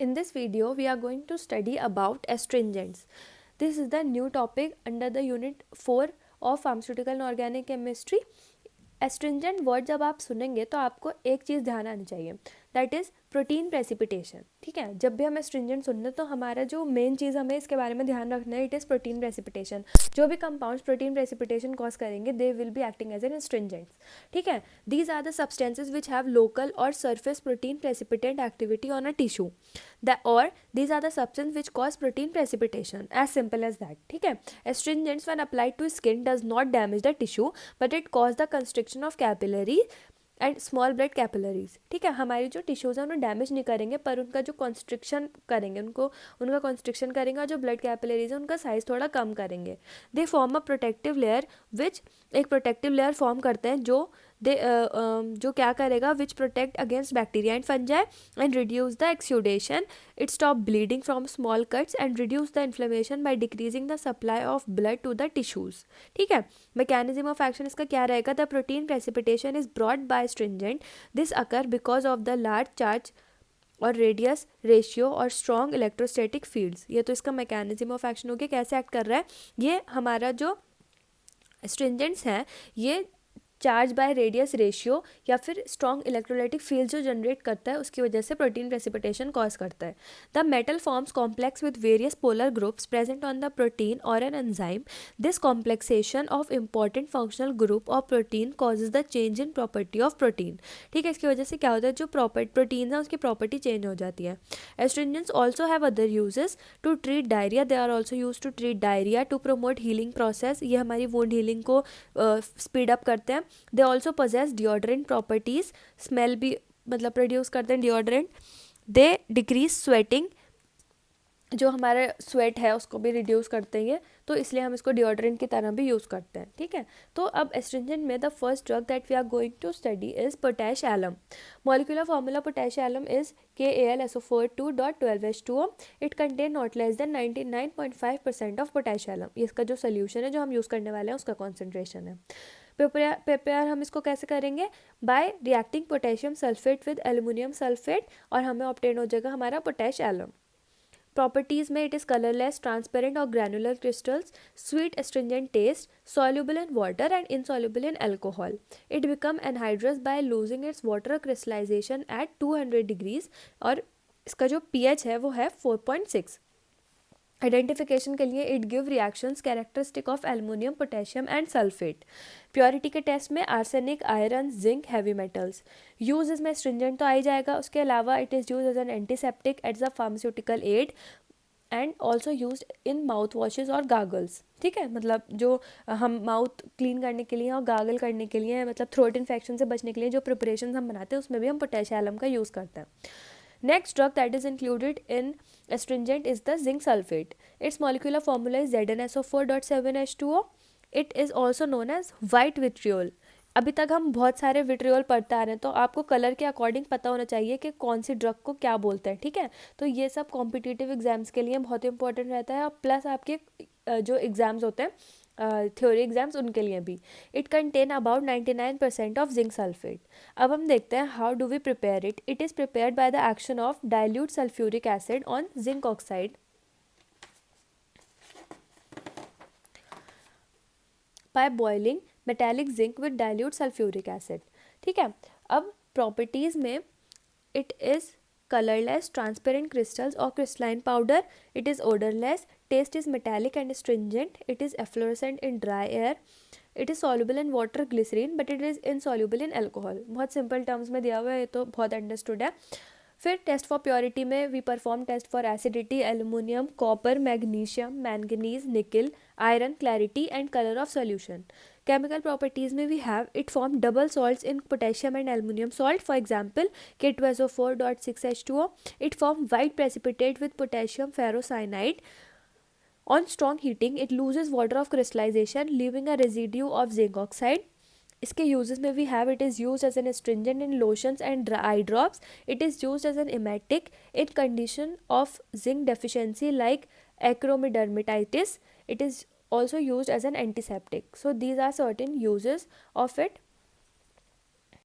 In this video, we are going to study about astringents. This is the new topic under the Unit 4 of Pharmaceutical and Organic Chemistry. Astringent word जब आप सुनेंगे तो आपको एक चीज़ ध्यान आनी चाहिए, दैट इज़ प्रोटीन प्रेसिपिटेशन. ठीक है, जब भी हम एस्ट्रिंजेंट सुनते हैं तो हमारा जो मेन चीज़ हमें इसके बारे में ध्यान रखना है, इट इज़ प्रोटीन प्रेसिपिटेशन. जो भी कंपाउंड्स प्रोटीन प्रेसिपिटेशन कॉज करेंगे they will be acting as an astringents. ठीक है, these are the substances which have local or surface protein precipitant activity on a tissue, or these are the substance which cause protein precipitation, as simple as that. ठीक है, astringents when applied to skin does not damage the tissue but it cause the constriction of capillary and small blood capillaries. ठीक है, हमारी जो tissues हैं उन्हें damage नहीं करेंगे पर उनका जो कॉन्स्ट्रिक्शन करेंगे, उनका कॉन्स्ट्रिक्शन करेंगे और जो ब्लड कैपिलरीज है उनका साइज़ थोड़ा कम करेंगे. They form a protective layer which एक प्रोटेक्टिव लेयर फॉर्म करते हैं जो क्या करेगा, which protect against bacteria and fungi and reduce the exudation. It stop bleeding from small cuts and reduce the inflammation by decreasing the supply of blood to the tissues. ठीक है, mechanism of action इसका क्या रहेगा, the protein precipitation is brought by stringent. This occur because of the large charge और radius ratio और strong electrostatic fields. ये तो इसका मैकेनिज्म ऑफ एक्शन हो गया, कैसे एक्ट कर रहा है. ये हमारा जो स्ट्रिंजेंट्स हैं ये चार्ज बाय रेडियस रेशियो या फिर स्ट्रॉन्ग इलेक्ट्रोलाइटिक फील्ड जो जनरेट करता है उसकी वजह से प्रोटीन प्रेसिपिटेशन कॉज करता है. The metal forms complex with various polar groups present on the protein or an enzyme. This complexation of important functional group of protein causes the change in property of protein. ठीक है, इसकी वजह से क्या होता है, जो प्रोटीन है उसकी प्रॉपर्टी चेंज हो जाती है. Astringents also have other uses to treat diarrhoea. They are also use to treat diarrhoea, to promote healing process. ये हमारी वुंड हीलिंग को स्पीड अप करते हैं. They also possess deodorant properties, smell भी मतलब प्रोड्यूस करते हैं डिओड्रेंट. दे डिक्रीज स्वेटिंग, जो हमारा स्वेट है उसको भी रिड्यूस करते हैं, तो इसलिए हम इसको डिओड्रेंट की तरह भी यूज़ करते हैं. ठीक है, तो अब एस्ट्रिंजेंट में the first drug that we are going to study is potash alum. Molecular formula potash alum is KAlSO4 2.12H2O. It contain not less than 99.5% of potash alum. इसका जो सोल्यूशन है जो हम यूज़ करने वाले हैं उसका कॉन्सेंट्रेशन है. प्रिपेयर हम इसको कैसे करेंगे, by reacting potassium sulphate with aluminium sulphate, और हमें ऑब्टेन हो जाएगा हमारा पोटैश एलम. प्रॉपर्टीज़ में इट इज़ कलरलेस, ट्रांसपेरेंट और granular crystals, sweet astringent taste, soluble in water and insoluble in alcohol. It become anhydrous by losing its water crystallization at 200 degrees और इसका जो pH है वो है 4.6. आइडेंटिफिकेशन के लिए it give reactions characteristic of aluminium, potassium and sulphate. Purity के test में arsenic, iron, zinc, heavy metals. Use इसमें स्ट्रिंजेंट तो आ ही जाएगा, उसके अलावा it is use as an antiseptic, as a pharmaceutical aid and also use in mouth washes और गागल्स. ठीक है, मतलब जो हम माउथ क्लीन करने के लिए और गागल करने के लिए, मतलब थ्रोट इन्फेक्शन से बचने के लिए जो प्रिपरेशन हम बनाते हैं उसमें भी हम पोटैशियम एलम का यूज़ करते हैं. Next drug that is included in astringent is the zinc sulfate. Its molecular formula is ZnSO4.7H2O. It is also known as white vitriol. अभी तक हम बहुत सारे विट्रियोल पढ़ते आ रहे हैं, तो आपको कलर के अकॉर्डिंग पता होना चाहिए कि कौन सी ड्रग को क्या बोलते हैं. ठीक है, तो ये सब कॉम्पिटिटिव एग्जाम्स के लिए बहुत इंपॉर्टेंट रहता है, और प्लस आपके जो एग्ज़ाम्स होते हैं थ्योरी एग्जाम्स उनके लिए भी. It contain about 99% of zinc sulphate. अब हम देखते हैं how do we prepare it. It is prepared by the action of dilute sulphuric acid on zinc oxide by boiling metallic zinc with dilute sulphuric acid. ठीक है, अब properties में it is colorless, transparent crystals or crystalline powder. It is odorless. Taste is metallic and astringent. It is efflorescent in dry air. It is soluble in water, glycerine, but it is insoluble in alcohol. बहुत simple terms में दिया हुआ है, ये तो बहुत understood है. फिर टेस्ट फॉर प्योरिटी में we perform test for acidity, aluminium, copper, magnesium, manganese, nickel, iron, clarity and colour of solution. Chemical properties में we have it form double salts in potassium and aluminum salt. For example, K2SO4.6H2O. It form white precipitate with potassium ferrocyanide. On strong heating, it loses water of crystallization, leaving a residue of zinc oxide. इसके uses में we have it is use as an astringent in lotions and eye drops. It is use as an emetic in condition of zinc deficiency like acromegadermatitis. It is also used as an antiseptic. So these are certain uses of it.